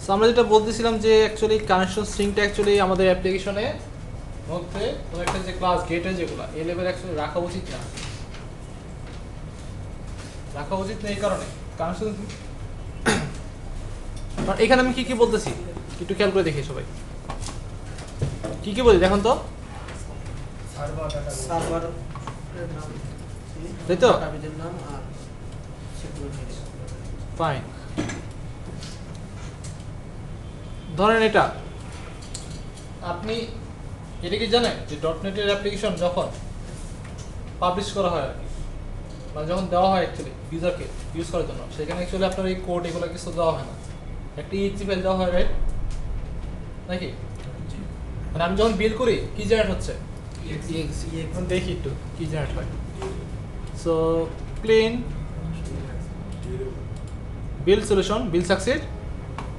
So আমরা যেটা বলতেছিলাম যে অ্যাকচুয়ালি কানেকশন স্ট্রিংটা অ্যাকচুয়ালি আমাদের অ্যাপ্লিকেশনে মধ্যে কোনো একটা যে ক্লাস গেটের যেগুলো এই লেভেল অ্যাকচুয়ালি রাখা উচিত না, রাখা উচিত না এই কারণে কানেকশন। এখানে আমি কি কি বলতেছি একটু খেয়াল করে দেখি সবাই, কি কি বলি দেখুন তো, তাই তো ফাইন। ধরেন এটা আপনি এটা কি জানেন যে ডটনেটের অ্যাপ্লিকেশন যখন পাবলিশ করা হয় আর কি, মানে যখন দেওয়া হয় অ্যাকচুয়ালি ইউজারকে ইউজ করার জন্য, সেখানে অ্যাকচুয়ালি আপনার এই কোড এগুলো কিছু দেওয়া হয় না, একটা ইজি ফাইল দেওয়া হয়, রাইট নাকি? মানে আমি যখন বিল করি কি জেনারেট হচ্ছে, দেখি একটু কি জেনারেট হয়। সো ক্লিন বিল সলিউশন বিল সাকসিড।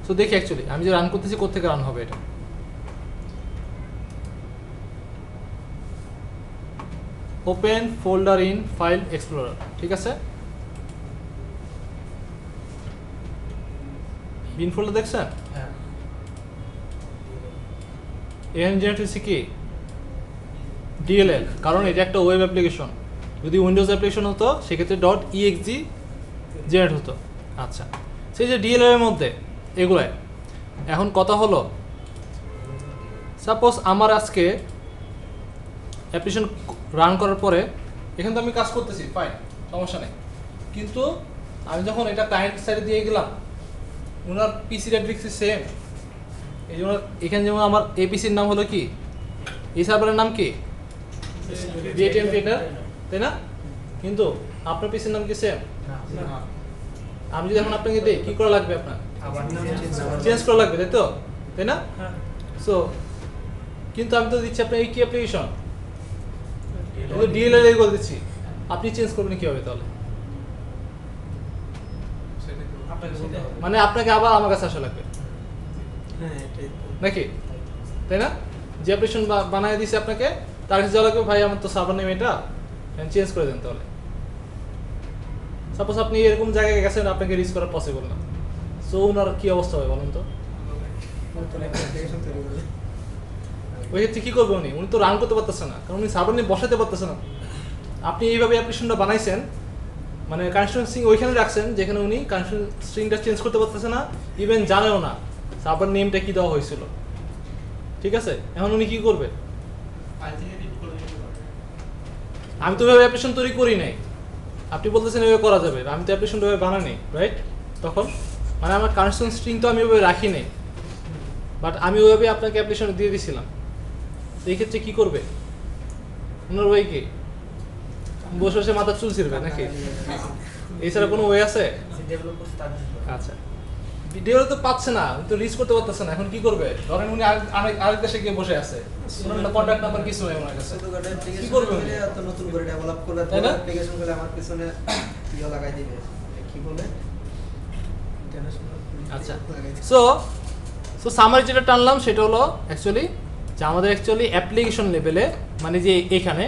সো দেখি অ্যাকচুয়ালি আমি যে রান করতেছি কোত্থেকে রান হবে এটা। Open folder in file explorer, ঠিক আছে? বিন ফোল্ডার দেখছেন? এখানে জেনারেট হচ্ছে কি ডিএলএল, কারণ এটা একটা ওয়েব অ্যাপ্লিকেশন। যদি উইন্ডোজ অ্যাপ্লিকেশন হতো সেক্ষেত্রে ডট ইএক্সজি জেনারেট হতো। আচ্ছা, সেই যে ডিএলএল এর মধ্যে এগুলাই এখন কথা হলো, সাপোজ আমার আজকে অ্যাপ্লিকেশন রান করার পরে এখানে তো আমি কাজ করতেছি, ফাইন, সমস্যা নেই, কিন্তু আমি যখন এটা ক্লায়েন্ট সাইডে দিয়ে গেলাম, ওনার পিসির অ্যাড্রেস সেম, এই জন্য এখানে যেমন আমার এপিসির নাম হলো কি, এই সার্ভারের নাম কি বিএটিএম ট্রেনার, তাই না? কিন্তু আপনার পিসির নাম কি সেম? আমি যদি এখন আপনাকে দিই কি করা লাগবে, আপনার চেঞ্জ করা লাগবে, তাই তো, তাই না? সো কিন্তু আমি তো দিচ্ছি আপনার এই কি অ্যাপ্লিকেশন ডিএলএল এগুলো দিচ্ছি, আপনি চেঞ্জ করবেন কিভাবে তাহলে? মানে আপনাকে আবার আমার কাছে আসা লাগবে নাকি, তাই না? যে অ্যাপ্লিকেশন বানায় দিয়েছে আপনাকে তার কাছে যাওয়া লাগবে, ভাই আমার তো সার্ভার নেম এটা, চেঞ্জ করে দেন তাহলে। সাপোজ আপনি এরকম জায়গায় গেছেন আপনাকে রিচ করা পসিবল না, সো ওনার কি অবস্থা হবে বলুন তো? ওই ক্ষেত্রে কি করবে উনি? উনি তো রান করতে পারতেছে না, কারণ উনি সার্ভার নিয়ে বসাতে পারতেছে না। আপনি এইভাবে অ্যাপ্লিকেশনটা বানাইছেন, মানে কানেকশন স্ট্রিং ওইখানে রাখছেন যেখানে উনি কানেকশন স্ট্রিংটা চেঞ্জ করতে পারতেছে না, ইভেন জানেও না সার্ভার নেমটা কি দেওয়া হয়েছিল, ঠিক আছে? এখন উনি কি করবে? আমি তো ওইভাবে অ্যাপ্লিকেশন তৈরি করি নাই, আপনি বলতেছেন এভাবে করা যাবে, আমি তো অ্যাপ্লিকেশনটা ওইভাবে বানাই, রাইট? তখন মানে আমার কানেকশন স্ট্রিং তো আমি ওইভাবে রাখি নাই, বাট আমি ওইভাবে আপনাকে অ্যাপ্লিকেশন দিয়ে দিয়েছিলাম। এই ক্ষেত্রে কি করবে ওনার ওয়ে কি? বসে বসে মাথা চুল ছিড়বে নাকি? এছাড়া কোনো ওয়ে আছে? আচ্ছা, ডেভেলপ তো পাচ্ছে না, তো রিচ করতে পারতেছে না, এখন কি করবে? ধরেন উনি আরেক দেশে গিয়ে বসে আছে, কন্ট্যাক্ট নাম্বার কিছু নেই ওনার কাছে, কি করবে উনি? নতুন করে ডেভেলপ করলে তাই না? অ্যাপ্লিকেশন করে আমার পিছনে ইয়া লাগাই দিবে, কি বলে আচ্ছা, সো সামারি যেটা টানলাম সেটা হলো অ্যাকচুয়ালি যে আমাদের অ্যাকচুয়ালি অ্যাপ্লিকেশন লেভেলে, মানে যে এখানে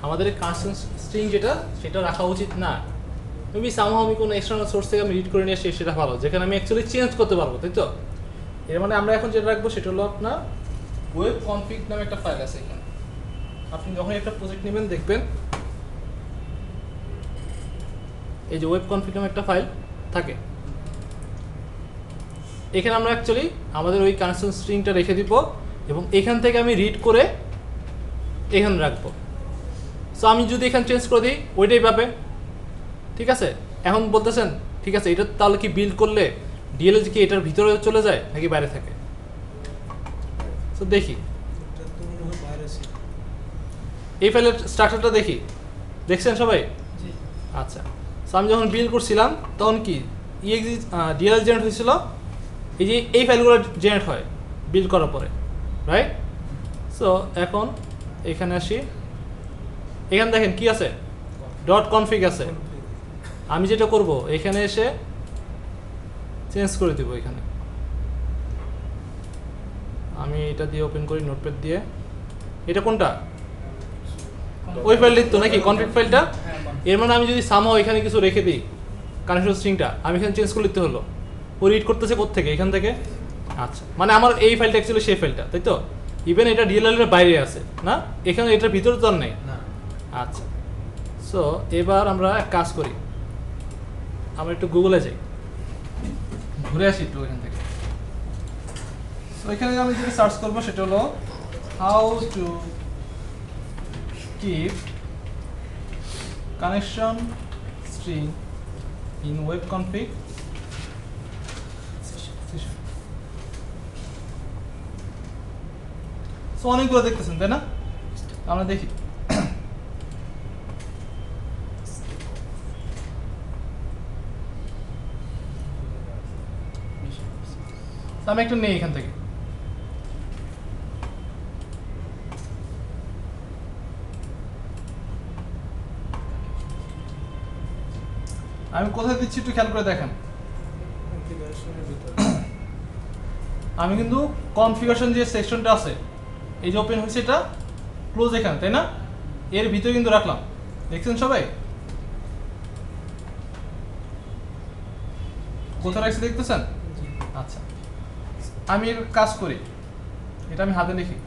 আমাদের কানেকশন স্ট্রিং যেটা সেটা রাখা উচিত না। মেবি সামহাও আমি কোনো এক্সটার্নাল সোর্স থেকে আমি রিড করে নিয়ে আসি, সেটা ভালো, যেখানে আমি অ্যাকচুয়ালি চেঞ্জ করতে পারবো, তাই তো? এর মানে আমরা এখন যেটা রাখবো সেটা হলো আপনার ওয়েব কনফিগ নামে একটা ফাইল আছে এখানে। আপনি যখন একটা প্রজেক্ট নেবেন দেখবেন এই যে ওয়েব কনফিগ নামে একটা ফাইল থাকে, এখানে আমরা অ্যাকচুয়ালি আমাদের ওই কানেকশন স্ট্রিংটা রেখে দিব এবং এখান থেকে আমি রিড করে এখানে রাখবো। সো আমি যদি এখানে চেঞ্জ করে দিই ওইটাই পাবে, ঠিক আছে? এখন বলতেছেন ঠিক আছে, এটা তাহলে কি বিল্ড করলে ডিএলএল কি এটার ভিতরে চলে যায় নাকি বাইরে থাকে? সো দেখি এই ফাইলের স্ট্রাকচারটা দেখি, দেখছেন সবাই? আচ্ছা, সো আমি যখন বিল্ড করছিলাম তখন কি ইএক্সি ডিএলএল জেনারেট হয়েছিল, এই যে এই ফাইলগুলো জেনারেট হয় বিল্ড করার পরে, রাইট? সো এখন এখানে আসি, এখানে দেখেন কি আছে, ডট কনফিগ আছে। আমি যেটা করব এখানে এসে চেঞ্জ করে দিব, এখানে আমি এটা দিয়ে ওপেন করি নোটপ্যাড দিয়ে, এটা কোনটা? ওই ফাইল লিখতো নাকি কনফিগ ফাইলটা? এর মানে আমি যদি সামহাও এখানে কিছু রেখে দিই কানেকশন স্ট্রিংটা, আমি এখানে চেঞ্জ করে লিখতে হলো, ও রিড করতেছে কোত্থেকে, এখান থেকে। আচ্ছা, মানে আমার এই ফাইলটা অ্যাকচুয়ালি সেই ফাইলটা, তাই তো? ইভেন এটা ডিএলএল এর বাইরে আছে না, এখানে এটার ভিতরে তো আর নেই। না আচ্ছা, সো এবার আমরা এক কাজ করি, আমরা একটু গুগলে যাই, ঘুরে আসি একটু এখান থেকে। তো এখানে আমি যেটা সার্চ করবো সেটা হলো how to keep connection string in web config session. So অনেকগুলো দেখতেছেন তাই না, আমরা দেখি। তো আমি একটু নেই এখান থেকে। আমি কোথায় দিচ্ছি একটু খেয়াল করে দেখেন। আমি কিন্তু কনফিগারেশন যে সেকশনটা আছে, এই যে ওপেন হয়েছে এটা ক্লোজ এখানে, তাই না? এর ভিতরে কিন্তু রাখলাম, দেখছেন সবাই? কোথায় রাখছি দেখতেছেন? আচ্ছা, আমি এর কাজ করি, এটা আমি হাতে লিখি।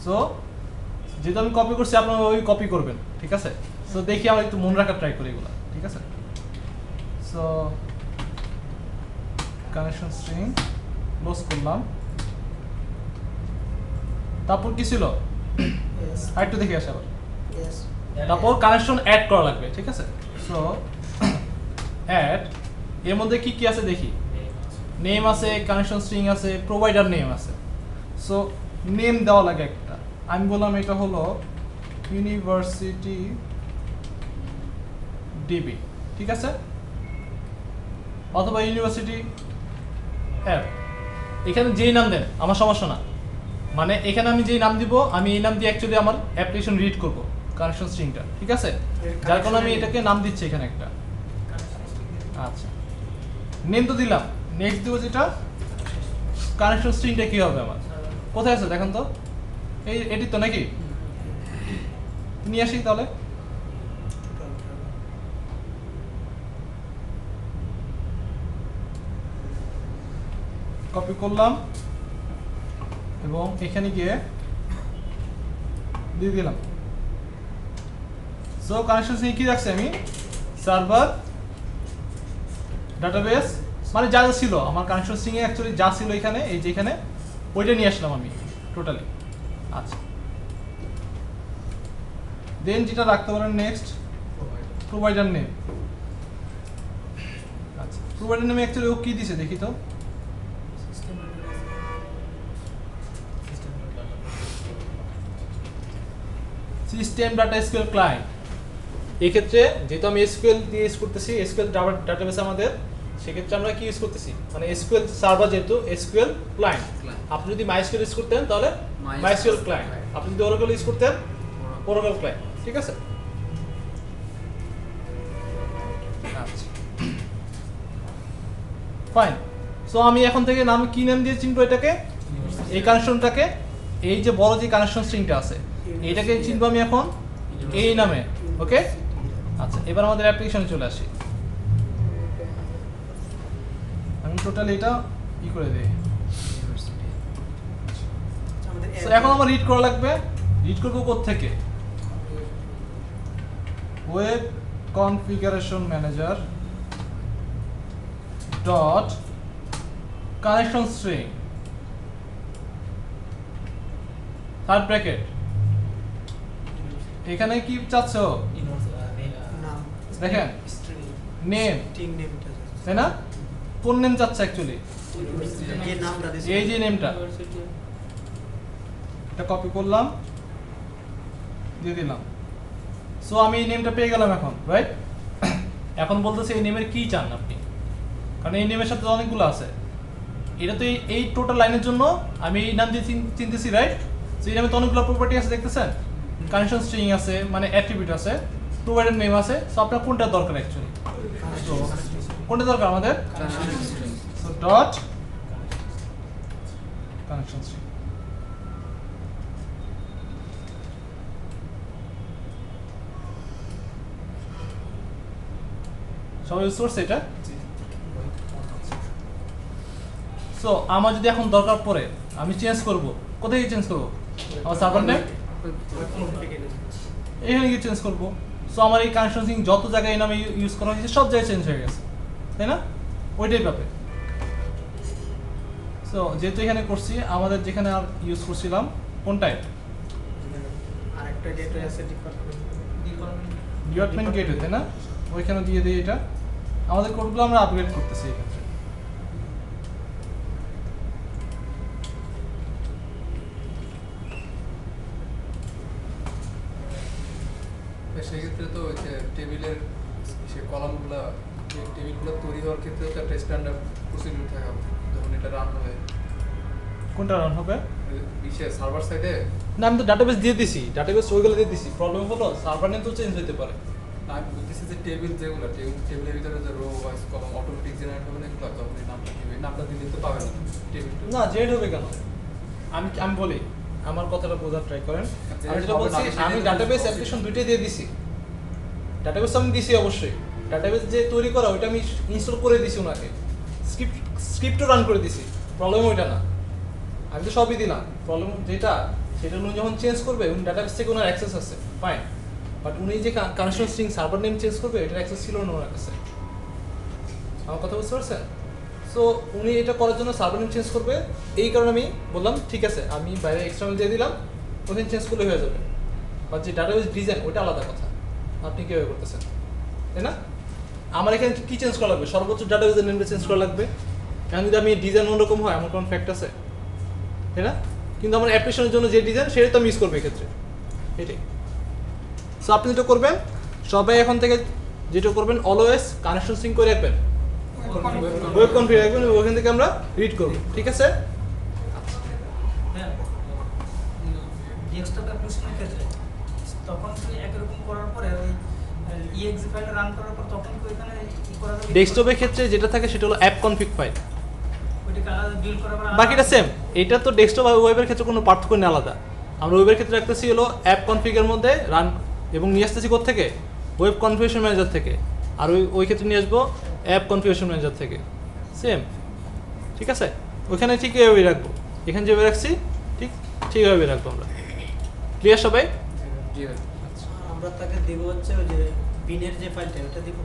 সো যেহেতু আমি কপি করছি, আপনারা ওই কপি করবেন, ঠিক আছে? সো দেখি আমরা একটু মনে রাখার ট্রাই করি এগুলো, ঠিক আছে? সো কানেকশন স্ট্রিং ক্লোজ করলাম, তারপর কি ছিল আরেকটু দেখে আসি আবার। তারপর কানেকশন অ্যাড করা লাগবে, ঠিক আছে? সো অ্যাড, এর মধ্যে কি কি আছে দেখি। নেম আছে, কানেকশন স্ট্রিং আছে, প্রোভাইডার নেম আছে। সো নেম দেওয়া লাগে একটা, আমি বললাম এটা হলো ইউনিভার্সিটি ডিবি, ঠিক আছে? অথবা ইউনিভার্সিটি অ্যাপ, এখানে যেই নাম দেন আমার সমস্যা না। মানে এখানে আমি যেই নাম দিব, আমি এই নাম দিয়ে অ্যাকচুয়ালি আমার অ্যাপ্লিকেশন রিড করব কানেকশন স্ট্রিংটা, ঠিক আছে? যার কারণে আমি এটাকে নাম দিচ্ছি এখানে একটা। আচ্ছা, নেম তো দিলাম, নেক্সট দিব যেটা কানেকশন স্ট্রিংটা কি হবে আমার, কোথায় আছে দেখেন তো? এই এটি তো নাকি, নিয়ে আসি তাহলে। কপি করলাম এবং এখানে গিয়ে দিয়ে দিলাম। সো কানেকশন স্ট্রিং কি রাখছি আমি, সার্ভার ডাটাবেস, মানে যা যা ছিল আমার কানেকশন স্ট্রিং এ অ্যাকচুয়ালি যা ছিল এখানে, এই যে এখানে ওইটা নিয়ে আসলাম আমি টোটালি। আচ্ছা, দেন যেটা রাখতে পারেন নেক্সট প্রোভাইডার নেম। আচ্ছা, প্রোভাইডার নেমে অ্যাকচুয়ালি ও কি দিছে দেখি তো। System data SQL client. এক্ষেত্রে যেহেতু আমি এসকিউএল দিয়ে ইউজ করতেছি, এসকিউএল ডাটাবেস আমাদের, সেক্ষেত্রে আমরা কি ইউজ করতেছি, মানে এসকিউএল সার্ভার যেহেতু এসকিউএল ক্লায়েন্ট। আপনি যদি মাইএসকিউএল ইউজ করতেন তাহলে মাইএসকিউএল ক্লায়েন্ট, আপনি যদি ওরাকল ইউজ করতেন ওরাকল ক্লায়েন্ট, ঠিক আছে? আচ্ছা, ফাইন। সো আমি এখন থেকে নাম কি নাম দিয়ে চিনবো এটাকে, এই কানেকশনটাকে, এই যে বড় যে কানেকশন স্ট্রিংটা আছে এইটাকে চিনবো আমি এখন এই নামে, ওকে? আচ্ছা, এবার আমাদের অ্যাপ্লিকেশনে চলে আসি। আমি টোটাল এটা ই করে দিই। সো এখন আমার রিড করা লাগবে, রিড করবো কোত্থেকে, web configuration manager dot connection string third bracket. এখানে কি চাচ্ছ দেখেন, নেম, তাই না? কোন নেম চাচ্ছে অ্যাকচুয়ালি, এই যে নেমটা, এটা কপি করলাম দিয়ে দিলাম। সো আমি এই নেমটা পেয়ে গেলাম এখন, রাইট? এখন বলতেছে এই নেমের কি চান আপনি, কারণ এই নেমের সাথে অনেকগুলো আছে। এটা তো এই টোটাল লাইনের জন্য আমি এই নাম দিয়ে চিনতেছি, রাইট? সো এই নামে তো অনেকগুলো প্রপার্টি আছে দেখতেছেন, কানেকশন স্ট্রিং আছে, মানে অ্যাট্রিবিউট আছে, প্রোভাইডার নেম আছে। সো আপনার কোনটা দরকার অ্যাকচুয়ালি, কোনটা দরকার আমাদের? So dot connection string. সবাই ইউজ করছে এটা? সো আমার যদি এখন দরকার পড়ে আমি চেঞ্জ করব, কোথায় চেঞ্জ করব? আমার সার্ভার নেম এখানে গিয়ে চেঞ্জ করব। সো আমার এই কানেকশন সিং যত জায়গায় এই নামে ইউজ করা হয়েছে সব জায়গায় চেঞ্জ হয়ে গেছে, তাই না? ওইটাই পাবে। সো যেহেতু এখানে করছি, আমাদের যেখানে আর ইউজ করছিলাম কোনটায়, আরেকটা গেটওয়ে আছে ডিপার্টমেন্ট গেটওয়ে, তাই না? ওইখানে দিয়ে দিই এটা। আমাদের কোডগুলো আমরা আপগ্রেড করতেছি এই ক্ষেত্রে। সেক্ষেত্রে তো ওই যে টেবিলের সে কলামগুলো টেবিলগুলো তৈরি হওয়ার ক্ষেত্রে তো একটা স্ট্যান্ডার্ড প্রসিডিউর থাকা উচিত। যখন এটা রান হয় কোনটা রান হবে? বিশেষ সার্ভার সাইডে না, আমি তো ডাটাবেস দিয়ে দিছি, ডাটাবেস ওইগুলো দিয়ে দিছি। প্রবলেম হলো সার্ভার নেম তো চেঞ্জ হতে পারে। আমি বলতেছি যে টেবিল যেগুলো টেবিলের ভিতরে যে rho wise column automatic generate হবে না, এগুলো তখন এই নামটা দিবে, নামটা দিলে তো পাবে না টেবিল। না, জেড হবে কেন? আমি আমি বলি, আমার কথাটা বোঝার ট্রাই করেন। আমি যেটা বলছি, আমি ডাটাবেস অ্যাপ্লিকেশন দুইটাই দিয়ে দিছি। ডাটাবেস আমি দিছি অবশ্যই, ডাটাবেস যে তৈরি করা ওইটা আমি ইনস্টল করে দিছি ওনাকে, স্ক্রিপ্টও রান করে দিছি। প্রবলেম ওইটা না, আমি তো সবই দিলাম। প্রবলেম যেটা সেটা উনি যখন চেঞ্জ করবে, উনি ডাটাবেস থেকে ওনার অ্যাক্সেস আছে, ফাইন। বাট উনি যে connection string server name change করবে, এটার অ্যাক্সেস ছিল না ওনার কাছে। আমার কথা বুঝতে পারছেন? সো উনি এটা করার জন্য সার্ভার নেম চেঞ্জ করবে, এই কারণে আমি বললাম ঠিক আছে আমি বাইরে এক্সটার্নাল দিয়ে দিলাম, ওখানে চেঞ্জ করলে হয়ে যাবে। বাট যে ডাটাবেস ডিজাইন ওইটা আলাদা কথা, আপনি কীভাবে করতেছেন, তাই না? আমার এখানে কী চেঞ্জ করা লাগবে? সর্বোচ্চ ডাটাবেসের নেমটা চেঞ্জ করা লাগবে। কারণ যদি আমি ডিজাইন অন্যরকম হয়, আমার কোনো ফ্যাক্ট আছে, তাই না? কিন্তু আমার অ্যাপ্লিকেশনের জন্য যে ডিজাইন সেটা তো আমি ইউজ করবো এক্ষেত্রে, এটাই। সো আপনি যেটা করবেন, সবাই এখন থেকে যেটা করবেন, অলওয়েজ কানেকশন সিঙ্ক করে রাখবেন, ওয়েব কনফিগার রাখবেন, ওখান থেকে আমরা রিড করব, ঠিক আছে? ডেস্কটপ অ্যাপ্লিকেশনের ক্ষেত্রে তখন কি একরকম করার পরে ওই ইএক্সি ফাইলটা রান করার পর তখন কি ওইখানে কি করা যাবে? ডেস্কটপের ক্ষেত্রে যেটা থাকে সেটা হলো অ্যাপ কনফিগ ফাইল, ওইটাকে আলাদা বিল্ড করার পর বাকিটা সেম। এটা তো ডেস্কটপ আর ওয়েবের ক্ষেত্রে কোনো পার্থক্য নেই, আলাদা। আমরা ওয়েবের ক্ষেত্রে রাখতেছি হলো অ্যাপ কনফিগের মধ্যে রান, এবং নিয়ে আসতেছি থেকে ওয়েব কনফিগারেশন ম্যানেজার থেকে, আর ওই ক্ষেত্রে নিয়ে আসবো অ্যাপ কনফিগারেশন ম্যানেজার থেকে, সেম, ঠিক আছে? ওইখানে ঠিক এভাবেই রাখবো, এখানে যেভাবে রাখছি ঠিক ঠিকভাবে রাখবো আমরা। ক্লিয়ার সবাই? জি ভাই। আমরা তাকে দিব হচ্ছে ওই যে বিনের যে ফাইলটা ওটা দিব।